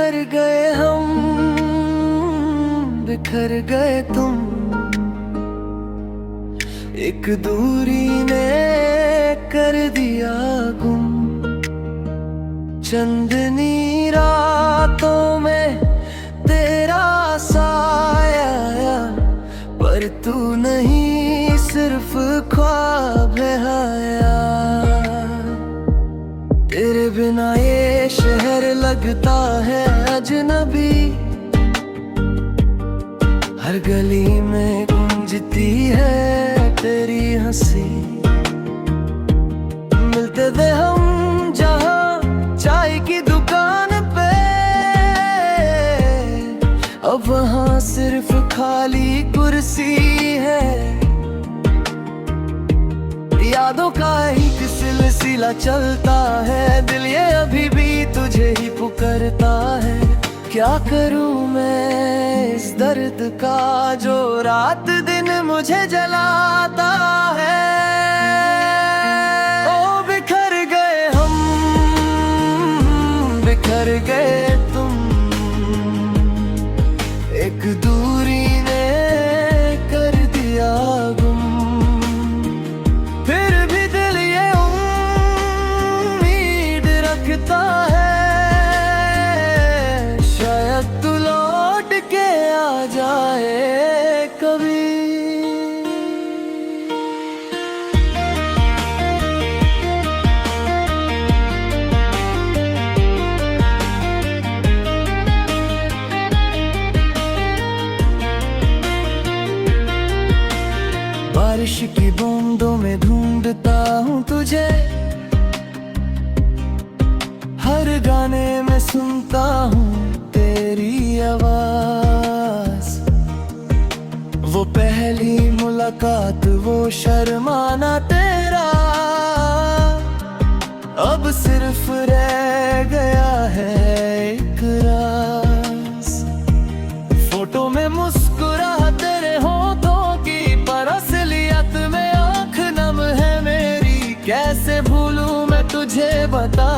बिखर गए हम, बिखर गए तुम, एक दूरी ने कर दिया गुम। चंदनी रातों में तेरा साया, पर तू नहीं सिर्फ ख्वाब है हाया। तेरे बिना ये शहर लगता है अजनबी, हर गली में गूंजती है तेरी हंसी। मिलते थे हम जहाँ चाय की दुकान पे, अब वहाँ सिर्फ खाली कुर्सी है। यादों का एक सिलसिला चलता है, दिल ये अभी भी तुझे ही पुकारता है। क्या करूं मैं इस दर्द का जो रात दिन मुझे जलाता है। ओ बिखर गए हम, बिखर गए तुम, एक दूरी ने कर दिया गुम। फिर भी दिल ये उम्मीद रखता है, शायद तू लौट के आ जाए कभी। बारिश की बूंदों में ढूंढता हूँ तुझे, हर गाने में सुनता हूँ तेरी आवाज। वो पहली मुलाकात, वो शर्माना तेरा, अब सिर्फ रह गया है एक राज। फोटो में मुस्कुराते रहे होठों की, पर असलियत में आँख नम है मेरी। कैसे भूलूं मैं तुझे बता,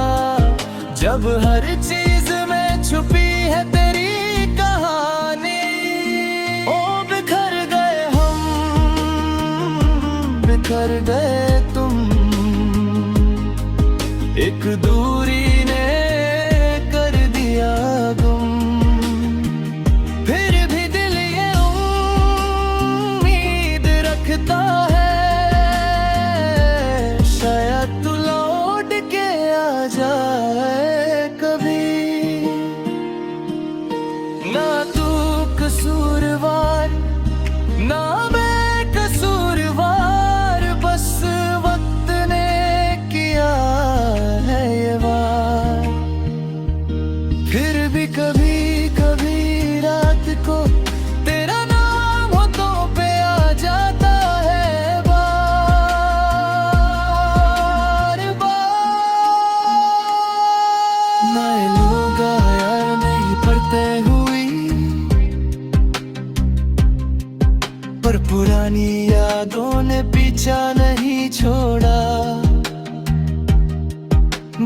जब हर चीज में छुपी है तेरी कहानी। ओ बिखर गए हम, बिखर गए तुम, एक दूरी ने कर दिया गुम। फिर भी दिल ये उम्मीद रखता है, शायद तू लौट के आ जाए कभी। ना तू कसूरवार, ना मैं कसूरवार, बस वक्त ने किया है ये वार। फिर भी कभी कभी रात को तेरा नाम होठों पे आ जाता है बार बार। नए लोग यार नहीं पड़ते हुई, पर पुरानी यादों ने पीछा नहीं छोड़ा।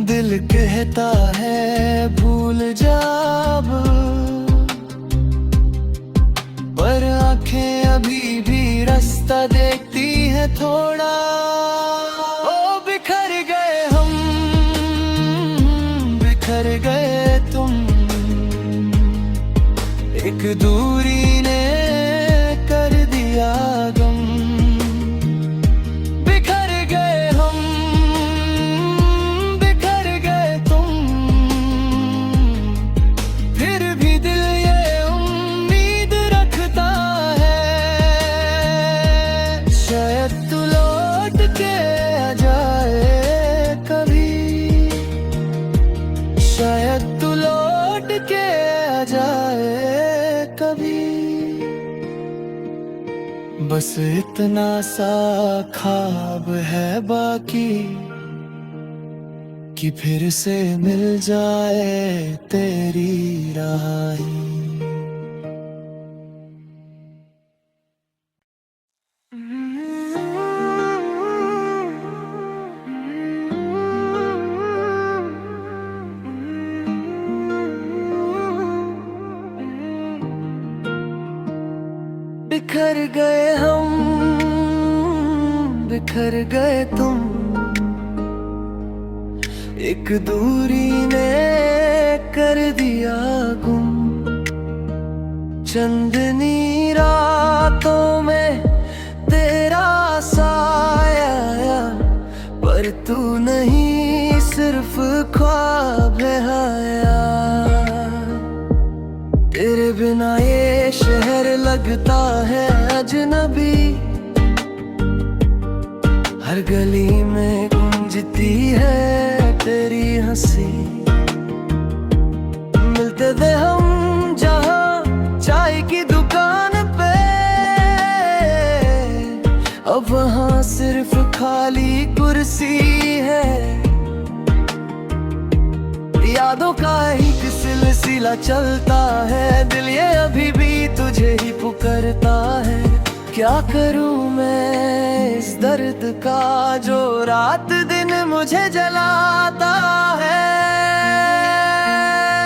दिल कहता है भूल जा अब, पर आंखें अभी भी रास्ता देखती हैं थोड़ा। ओ बिखर गए हम, बिखर गए तुम, एक दूरी ने कर दिया गुम। बिखर गए हम, बिखर गए तुम, फिर भी दिल ये उम्मीद रखता है, शायद तू लौट के आ जाए कभी। शायद तू लौट के आ जाए कभी। बस इतना सा ख्वाब है बाकी, कि फिर से मिल जाए तेरी राही। बिखर गए हम, बिखर गए तुम, एक दूरी ने कर दिया गुम। चंदनी रातों में तेरा साया, पर तू नहीं सिर्फ ख्वाब है हाया। तेरे बिना ये शहर लगता है अजनबी, हर गली में गूंजती है तेरी हंसी। मिलते थे हम जहाँ चाय की दुकान पे, अब वहाँ सिर्फ खाली कुर्सी है। यादों का एक सिलसिला चलता है, दिल ये अभी भी तुझे ही पुकारता है। क्या करूं मैं इस दर्द का जो रात दिन मुझे जलाता है।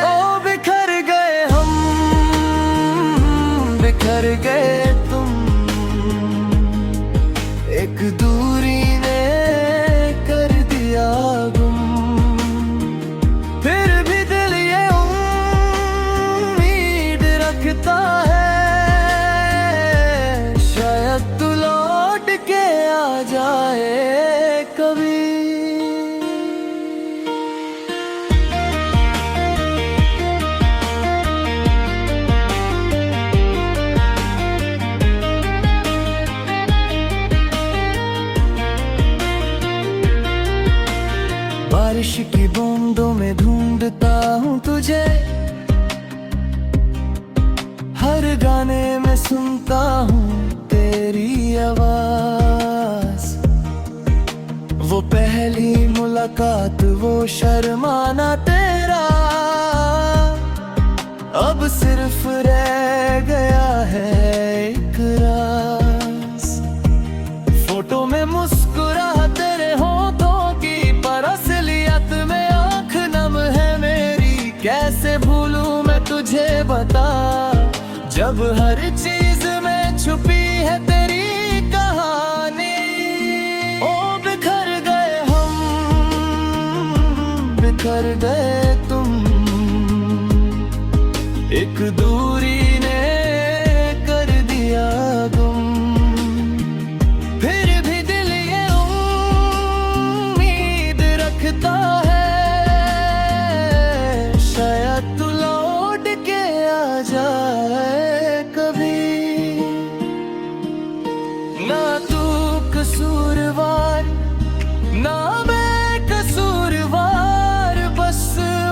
ओ बिखर गए हम, बिखर गए तुम, एक दूरी ने कर दिया गुम। फिर भी दिल ये उम्मीद रखता है, शायद तू लौट के आ जाए कभी। बारिश की बूंदों में ढूंढता हूँ तुझे, हर गाने में सुनता हूँ तेरी आवाज। वो पहली मुलाकात, वो शर्माना तेरा, अब सिर्फ रह गया है एक राज। फोटो में मुस्कुराते तेरे होठों की, पर असलियत में आँख नम है मेरी। कैसे भूलूं मैं तुझे बता, जब हर चीज में छुपी है तेरी कहानी। ओ बिखर गए हम, बिखर गए तुम, एक दूरी ने कर दिया गुम। फिर भी दिल ये उम्मीद रखता है, शायद तू लौट के आ जाए कभी। ना तू कसूरवार, ना मैं कसूरवार, बस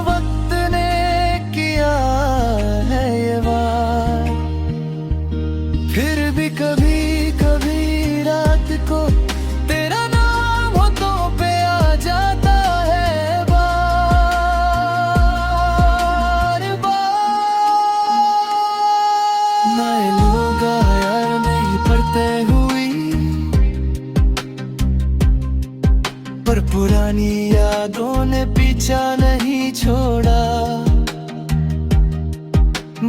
वक्त ने किया है ये वार। फिर भी कभी कभी रात को तेरा नाम होठों पे आ जाता है बार बार। नए लोग यार नहीं पड़ते हुई, पर पुरानी यादों ने पीछा नहीं छोड़ा।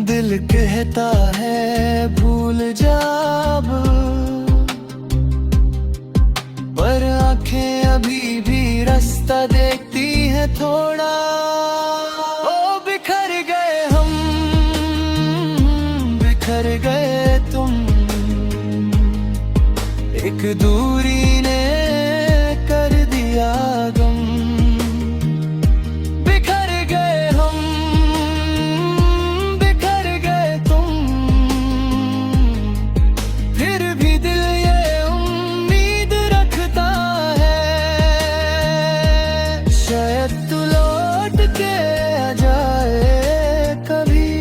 दिल कहता है भूल जा अब, पर आंखें अभी भी रास्ता देखती है थोड़ा। ओ बिखर गए हम, बिखर गए तुम, एक दूरी ने कर दिया गम। बिखर गए हम, बिखर गए तुम, फिर भी दिल ये उम्मीद रखता है, शायद तू लौट के आ जाए कभी।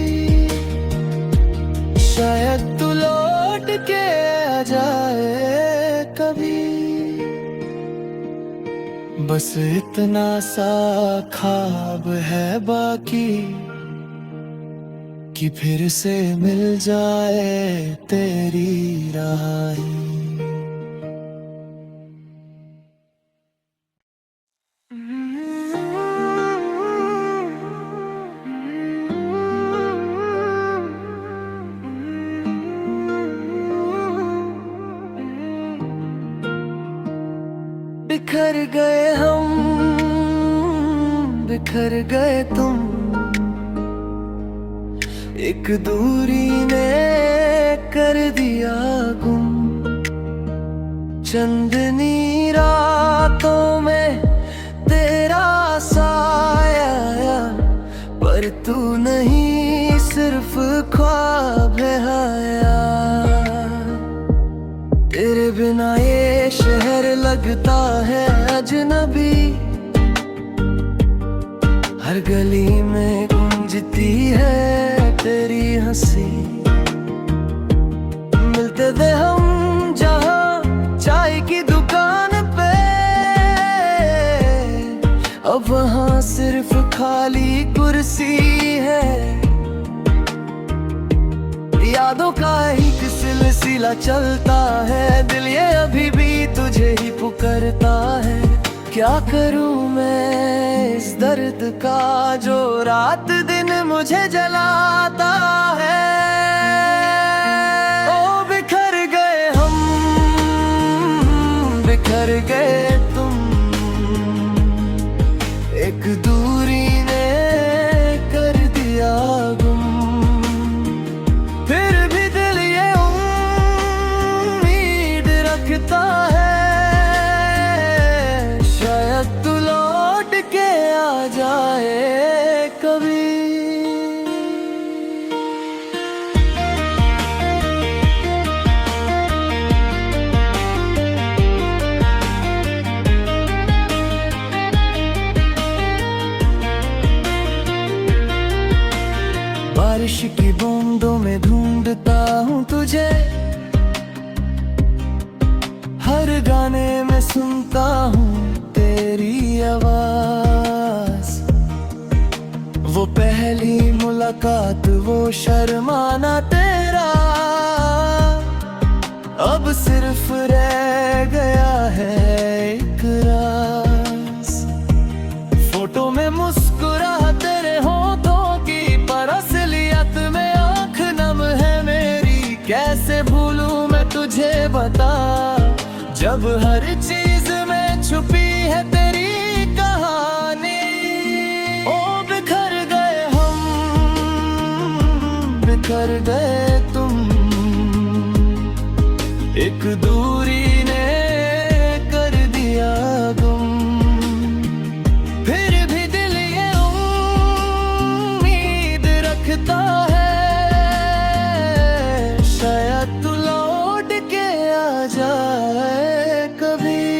शायद तू लौट के आ जाए कभी। बस इतना सा ख्वाब है बाकी, कि फिर से मिल जाए तेरी राही। बिखर गए हम, बिखर गए तुम, एक दूरी ने कर दिया गुम। चंदनी रातों में तेरा साया, पर तू नहीं सिर्फ ख्वाब है हाया। तेरे बिना ये शहर लगता है अजनबी, हर गली में गूंजती है तेरी हंसी। मिलते थे हम जहाँ चाय की दुकान पे, अब वहाँ सिर्फ खाली कुर्सी है। यादों का एक सिलसिला चलता है, दिल ये अभी भी तुझे ही पुकारता है। क्या करूं मैं इस दर्द का जो रात दिन मुझे जलाता है। ओ बिखर गए हम, बिखर गए तुम, एक दूरी ने कर दिया गुम। फिर भी दिल ये उम्मीद रखता है, शायद तू लौट के आ जाए कभी। बारिश की बूंदों में ढूंढता हूँ तुझे, हर गाने में सुनता हूँ तेरी आवाज। वो पहली मुलाकात, वो शर्माना तेरा, अब सिर्फ रह गया है एक राज। फोटो में मुस्कुरा तेरे होठों की, पर असलियत में आँख नम है मेरी। कैसे भूलूं मैं तुझे बता, जब हर चीज में छुपी है तेरी कहानी। ओ बिखर गए हम, बिखर गए तुम, एक दूरी ने कर दिया गुम। फिर भी दिल ये उम्मीद रखता है, शायद तू लौट के आ जाए कभी।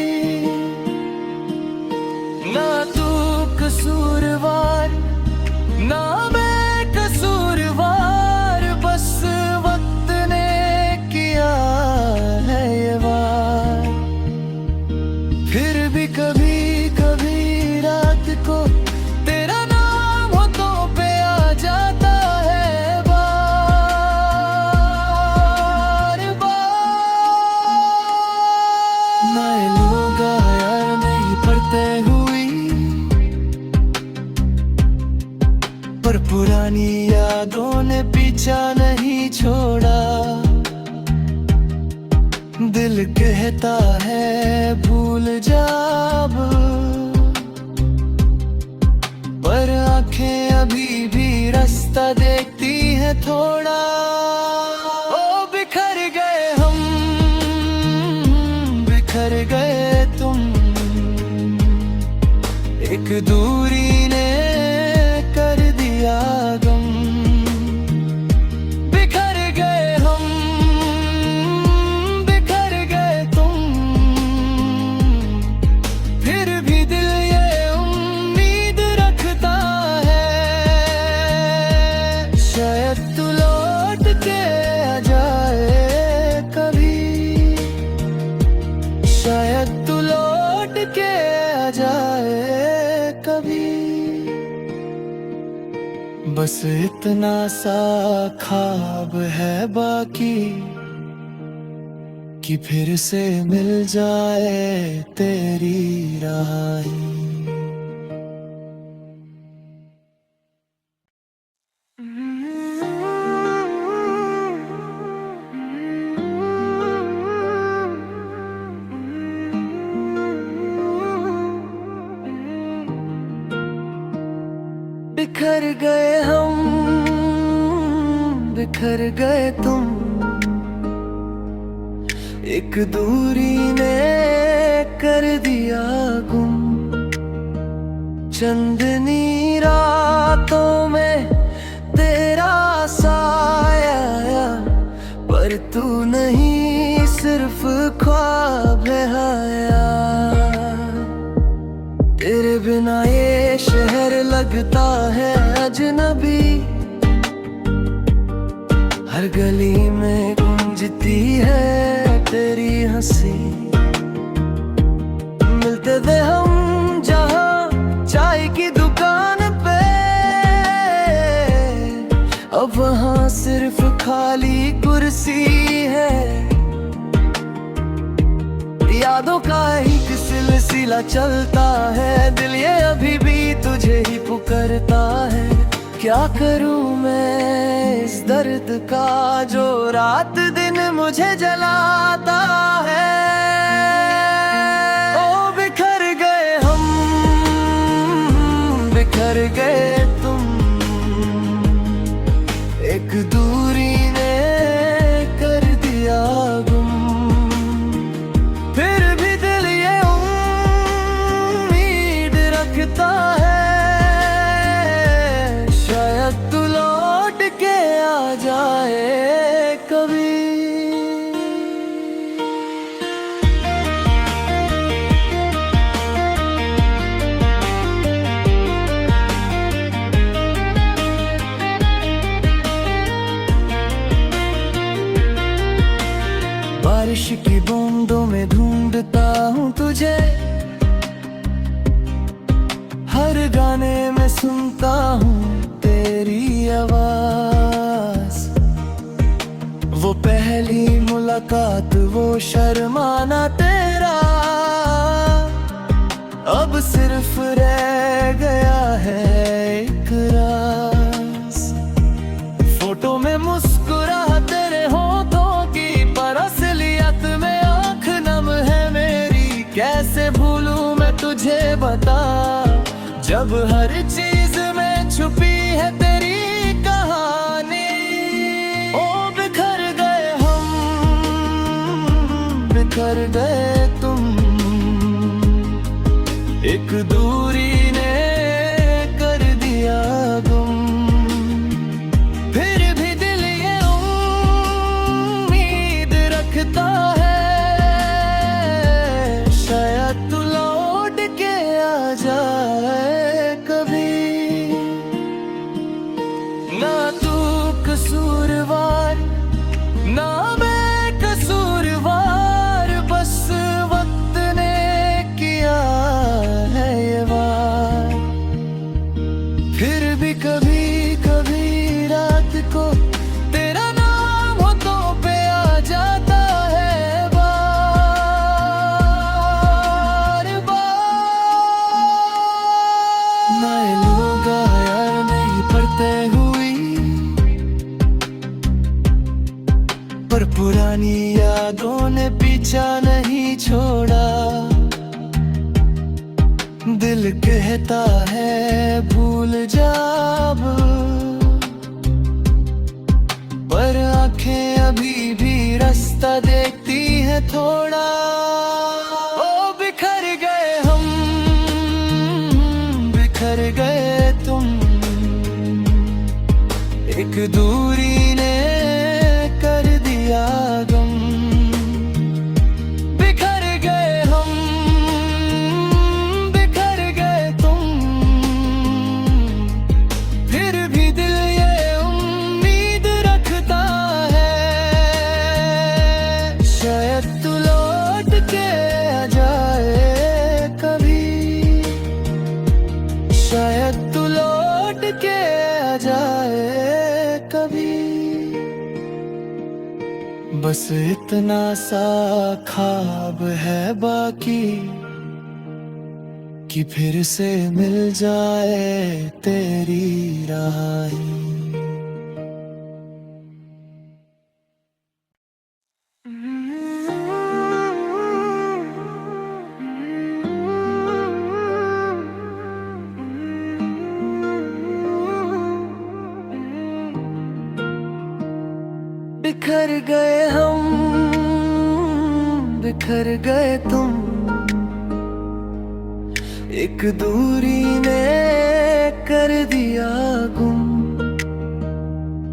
ना तू कसूरवार, ना मैं कसूरवार, बस वक्त ने किया है ये वार। फिर भी कभी कभी रात को तेरा नाम होठों पे आ जाता है बार बार। नए लोग यार नहीं पड़ते हुई, पर पुरानी यादों ने पीछा नहीं छोड़ा। दिल कहता है भूल जा अब, पर आंखें अभी भी रास्ता देखती हैं थोड़ा। ओ बिखर गए हम, बिखर गए तुम, एक दूरी ने कर दिया गम। बिखर गए हम, बिखर गए तुम, फिर भी दिल ये उम्मीद रखता है, शायद तू लौट के आ जाए कभी। शायद तू लौट के आ जाए कभी। बस इतना सा ख्वाब है बाकी, कि फिर से मिल जाए तेरी राही। गए हम, बिखर गए तुम, एक दूरी ने कर दिया गुम। चंदनी रातों में तेरा साया, पर तू नहीं सिर्फ ख्वाब है हाया। तेरे बिना ये शहर लगता है अजनबी, हर गली में गूंजती है तेरी हंसी। मिलते थे हम जहाँ चाय की दुकान पे, अब वहाँ सिर्फ खाली कुर्सी है। यादों का एक सिलसिला चलता है, दिल ये अभी भी तुझे ही पुकारता है। क्या करूं मैं इस दर्द का जो रात दिन मुझे जलाता है। ओ बिखर गए हम, बिखर गए तुम, एक दूरी ने कर दिया गुम। फिर भी दिल ये उम्मीद रखता है, शायद तू लौट के आ जाए कभी। बारिश की बूंदों में ढूंढता हूँ तुझे, हर गाने में सुनता हूँ तेरी आवाज। वो पहली मुलाकात, वो शर्माना तेरा, अब सिर्फ रह गया है एक राज। फोटो में मुस्कुराहट तेरे होठों की, पर असलियत में आँख नम है मेरी। कैसे भूलूं मैं तुझे बता, जब हर चीज में छुपी है तेरी कहानी। ओ बिखर गए हम, बिखर गए तुम, एक दूरी ने कर दिया गुम। फिर भी दिल ये उम्मीद रखता है, शायद तू लौट के आ जाए कभी। ना तू कसूरवार, ना मैं कसूरवार, बस वक्त ने किया है ये वार। फिर भी कभी कभी रात को तेरा नाम होठों पे आ जाता है बार बार। नए लोग यार नहीं पड़ते हुई, पर पुरानी यादों ने पीछा नहीं छोड़ा। दिल कहता है भूल जा अब, पर आंखें अभी भी रास्ता देखती है थोड़ा। ओ बिखर गए हम, बिखर गए तुम, एक दूरी ने कर दिया गुम। बिखर गए हम, बिखर गए तुम, फिर भी दिल ये उम्मीद रखता है, शायद तू लौट के आ जाए कभी, शायद तू लौट के आ जाए कभी। बस इतना सा ख्वाब है बाकी, कि फिर से मिल जाए तेरी राही। बिखर गए हम, बिखर गए तुम, एक दूरी ने कर दिया गुम।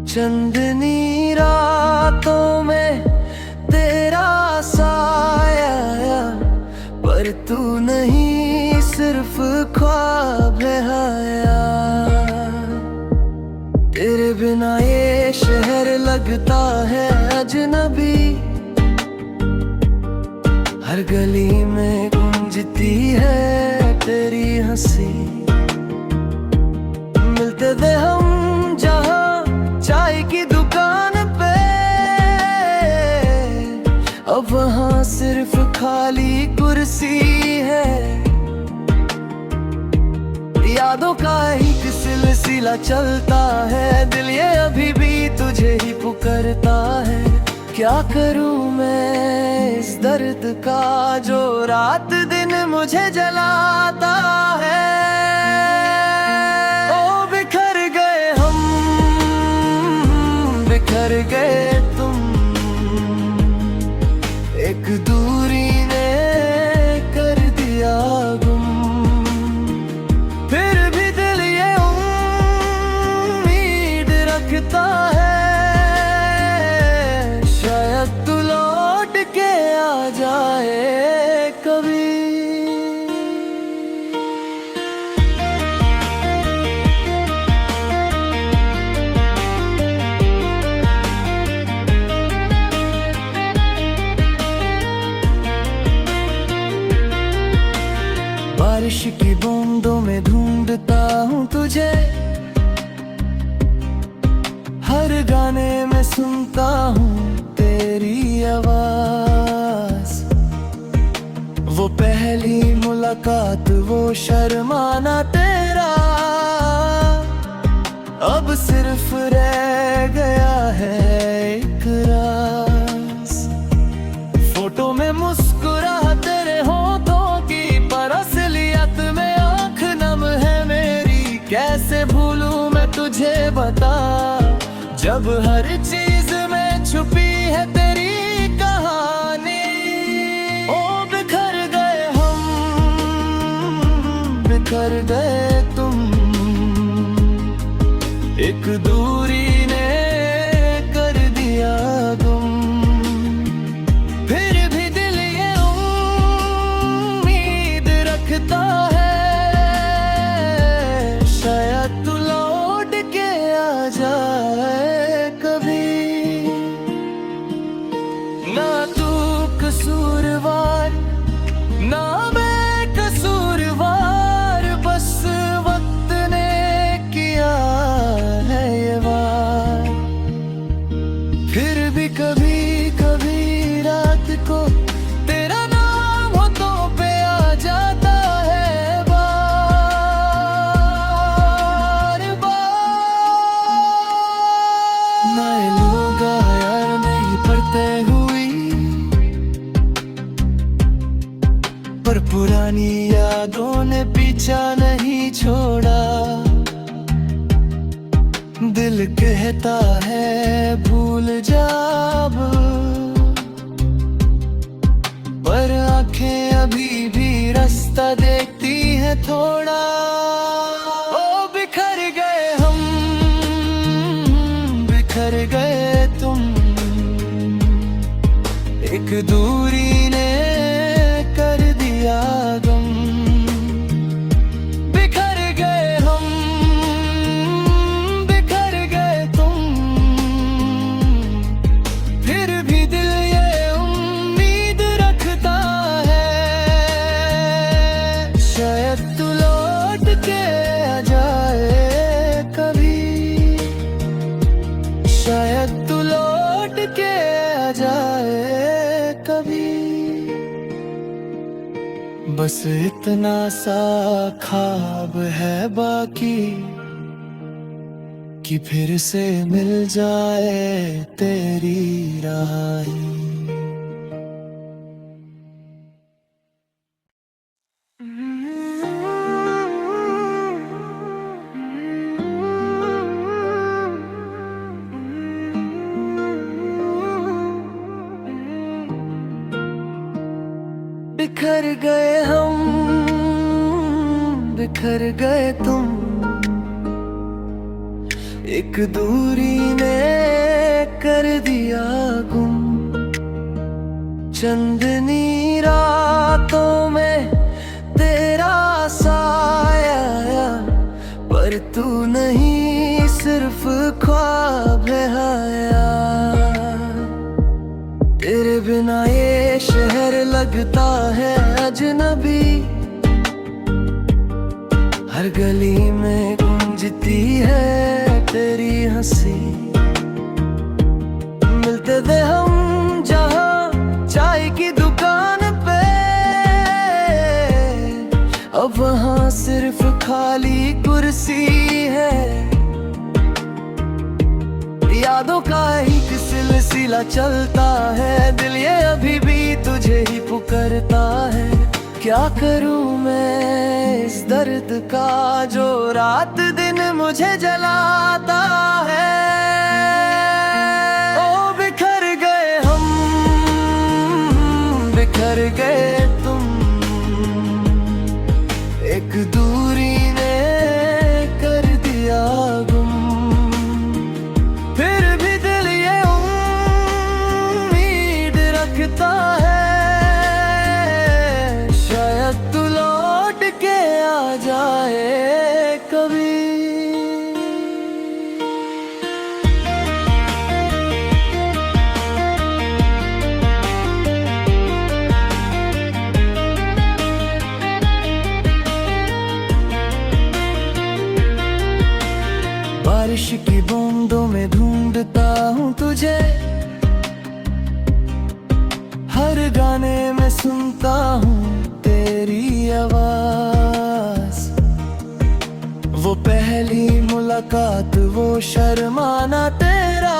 चंदनी रातों में तेरा साया, पर तू नहीं सिर्फ ख्वाब है हाया। तेरे बिना ये शहर लगता है अजनबी, हर गली में गूंजती है तेरी हंसी। मिलते थे हम जहाँ चाय की दुकान पे, अब वहाँ सिर्फ खाली कुर्सी है। यादों का एक सिलसिला चलता है, दिल ये अभी भी तुझे ही पुकारता है। क्या करूं मैं इस दर्द का जो रात दिन मुझे जलाता है। ओ बिखर गए हम, बिखर गए तुम, एक दूरी ने कर दिया गुम। फिर भी दिल ये उम्मीद रखता है, शायद तू लौट के आ जाए कभी। बारिश की बूंदों में ढूंढता हूँ तुझे, हर गाने में सुनता हूँ तेरी आवाज। वो पहली मुलाकात, वो शर्माना तेरा, अब सिर्फ रह गया है एक राज। फोटो में मुस्कुराते तेरे होठों की, पर असलियत में आँख नम है मेरी। कैसे भूलूं मैं तुझे बता, जब हर चीज में छुपी है तेरी कहानी। ओ बिखर गए हम, बिखर गए तुम, एक दूरी ने कर दिया गुम। फिर भी दिल ये उम्मीद रखता है, शायद तू लौट के आ जाए कभी। ना तू कसूरवार, ना मैं कसूरवार, बस वक्त ने किया है ये वार। फिर भी कभी कभी रात को तेरा नाम होठों पे आ जाता है बार बार। नए लोग यार नहीं पड़ते हुई, पर पुरानी यादों ने पीछा नहीं छोड़ा। दिल कहता है भूल जा अब, पर आंखें अभी भी रास्ता देखती हैं थोड़ा। ओ बिखर गए हम, बिखर गए तुम, एक दूरी ने कर दिया गुम। बिखर गए हम, बिखर गए तुम, फिर भी दिल ये उम्मीद रखता है, शायद तू लौट के आ जाए कभी। शायद तू लौट के आ जाए कभी। बस इतना सा ख्वाब है बाकी, कि फिर से मिल जाए तेरी राही। बिखर गए हम, बिखर गए तुम, एक दूरी ने कर दिया गुम। चंदनी रातों में तेरा साया, पर तू नहीं सिर्फ ख्वाब है हाया। तेरे बिना ये शहर लगता है अजनबी, हर गली में गूंजती है तेरी हंसी। मिलते थे हम जहाँ चाय की दुकान पे, अब वहाँ सिर्फ खाली कुर्सी है। यादों का एक सिलसिला चलता है, दिल ये अभी भी तुझे ही पुकारता है। क्या करूं मैं इस दर्द का जो रात दिन मुझे जलाता है। ओ बिखर गए हम, बिखर गए तुम, एक दूरी ने कर दिया गुम। फिर भी दिल ये उम्मीद रखता है, शायद तू लौट के आ जाए कभी। बारिश की बूंदों में ढूंढता हूँ तुझे, हर गाने में सुनता हूँ तेरी आवाज। वो पहली मुलाकात, वो शर्माना तेरा,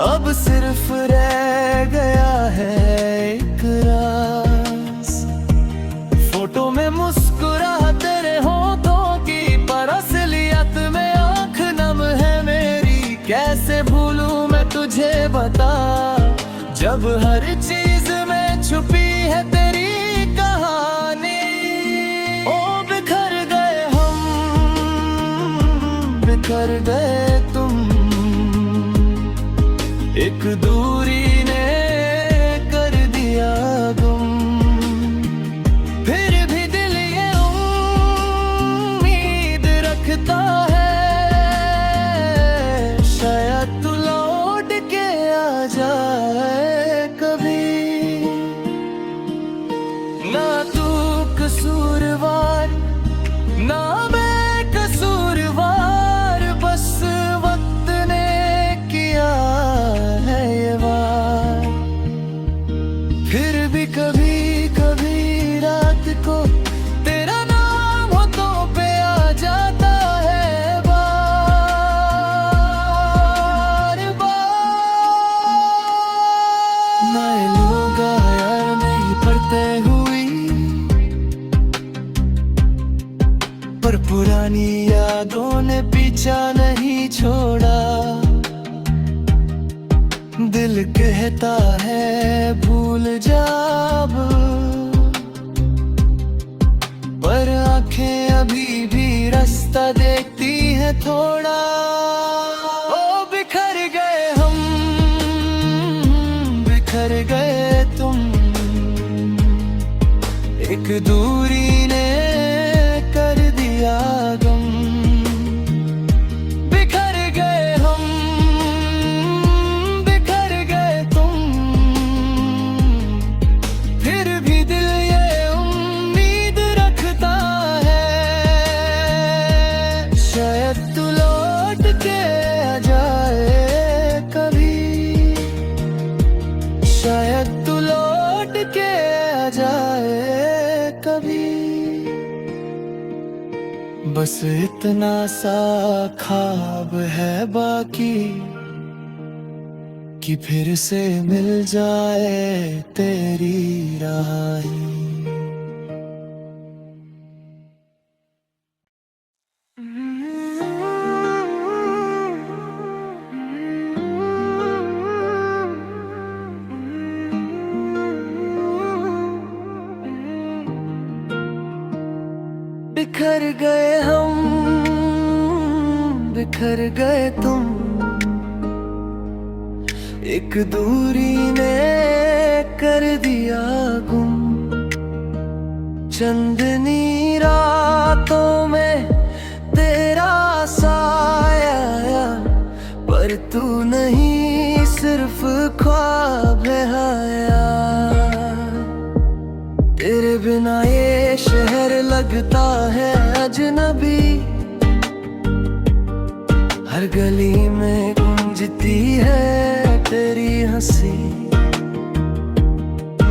अब सिर्फ रह गया है एक राज। फोटो में मुस्कुरा तेरे होठों की, पर असलियत में आँख नम है मेरी। कैसे भूलूं मैं तुझे बता, जब हर चीज में छुपी है तेरी कहानी। ओ बिखर गए हम, बिखर गए तुम, एक दूरी ने कर दिया गुम। फिर भी दिल ये उम्मीद रखता है, शायद तू लौट के आ जाए कभी। ना तू कसूरवार, ना मैं कसूरवार, बस वक्त ने किया है ये वार। फिर भी कभी कभी रात को तेरा नाम होठों पे आ जाता है बार बार। नए लोग यार नहीं पड़ते हुई, पर पुरानी यादों ने पीछा नहीं छोड़ा। दिल कहता है भूल जा अब, पर आंखें अभी भी रास्ता देखती हैं थोड़ा। ओ बिखर गए हम, बिखर गए तुम, एक दूरी ने कर दिया गम। बिखर गए हम, बिखर गए तुम, फिर भी दिल ये उम्मीद रखता है, शायद तू लौट के आ जाए कभी। शायद तू लौट के आ जाए कभी। बस इतना सा ख्वाब है बाकी, कि फिर से मिल जाए तेरी राही। बिखर गए हम, बिखर गए तुम, एक दूरी ने कर दिया गुम। चंदनी रातों में तेरा साया, पर तू नहीं सिर्फ ख्वाब है हाया। तेरे बिना ये शहर लगता है अजनबी, हर गली में गूंजती है तेरी हंसी।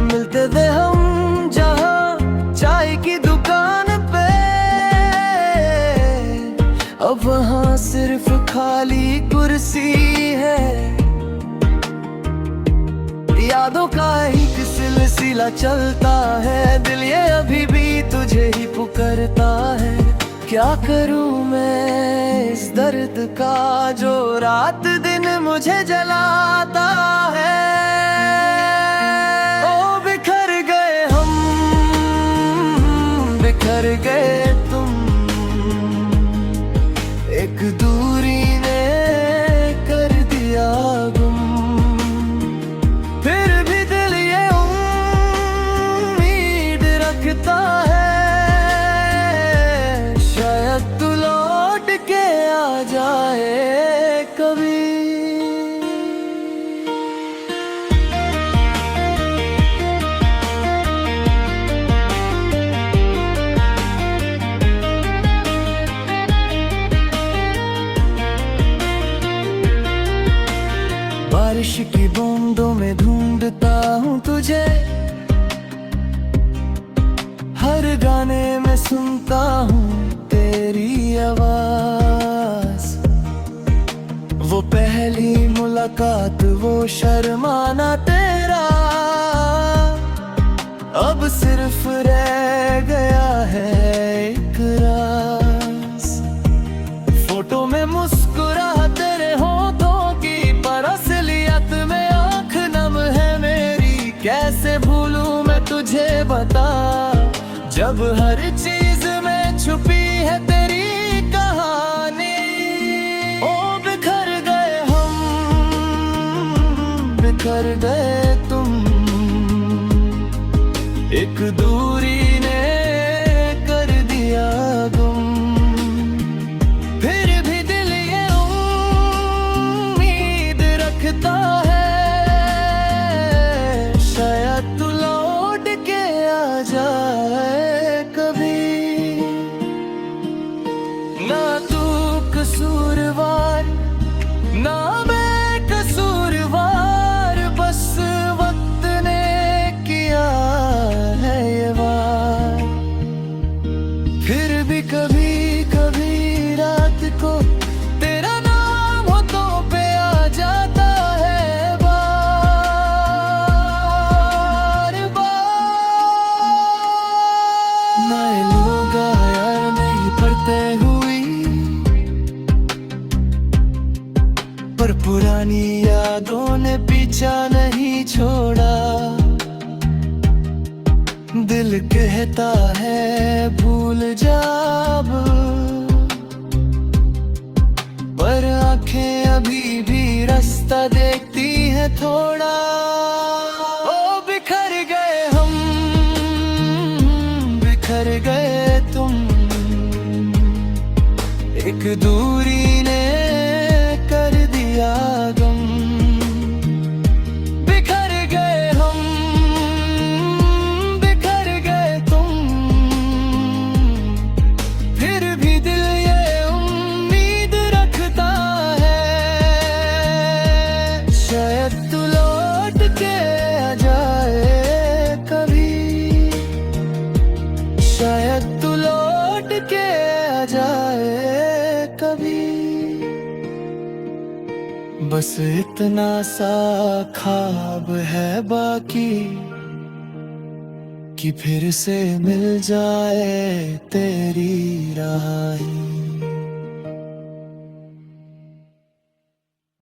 मिलते थे हम जहाँ चाय की दुकान पे, अब वहाँ सिर्फ खाली कुर्सी है। यादों का एक सिलसिला चलता है, दिल ये अभी भी तुझे ही पुकारता है। क्या करूं मैं इस दर्द का जो रात दिन मुझे जलाता है। ओ बिखर गए हम, बिखर गए तुम, एक दूरी ने कर दिया गुम। फिर भी दिल ये उम्मीद रखता है, शायद तू लौट के आ जाए कभी। बारिश की बूंदों में ढूंढता हूँ तुझे, हर गाने में सुनता हूँ तेरी आवाज। वो पहली मुलाकात, वो शर्माना तेरा, अब सिर्फ रह गया है एक राज। फोटो में मुस्कुराते तेरे होठों की, पर असलियत में आँख नम है मेरी। कैसे भूलूं मैं तुझे बता, जब हर चीज में छुपी है तेरी कहानी। ओ बिखर गए हम, बिखर गए तुम, एक दूरी ने कर दिया गुम। फिर भी दिल ये उम्मीद रखता है, शायद तू लौट के आ जाए कभी। ना तू कसूरवार, ना मैं कसूरवार, बस वक्त ने किया है ये वार। फिर भी कभी कभी रात को तेरा नाम होठों पे आ जाता है बार बार। नए लोग यार नहीं पड़ते हुई, पर पुरानी यादों ने पीछा नहीं छोड़ा। दिल कहता है भूल जा अब, पर आंखें अभी भी रास्ता देखती है थोड़ा। ओ बिखर गए हम, बिखर गए तुम, एक दूरी ने कर दिया गम। बिखर गए हम, बिखर गए तुम, फिर भी दिल ये उम्मीद रखता है, शायद तू लौट के आ जाए कभी, शायद तू लौट के आ जाए कभी। बस इतना सा ख्वाब है बाकी, कि फिर से मिल जाए तेरी राही।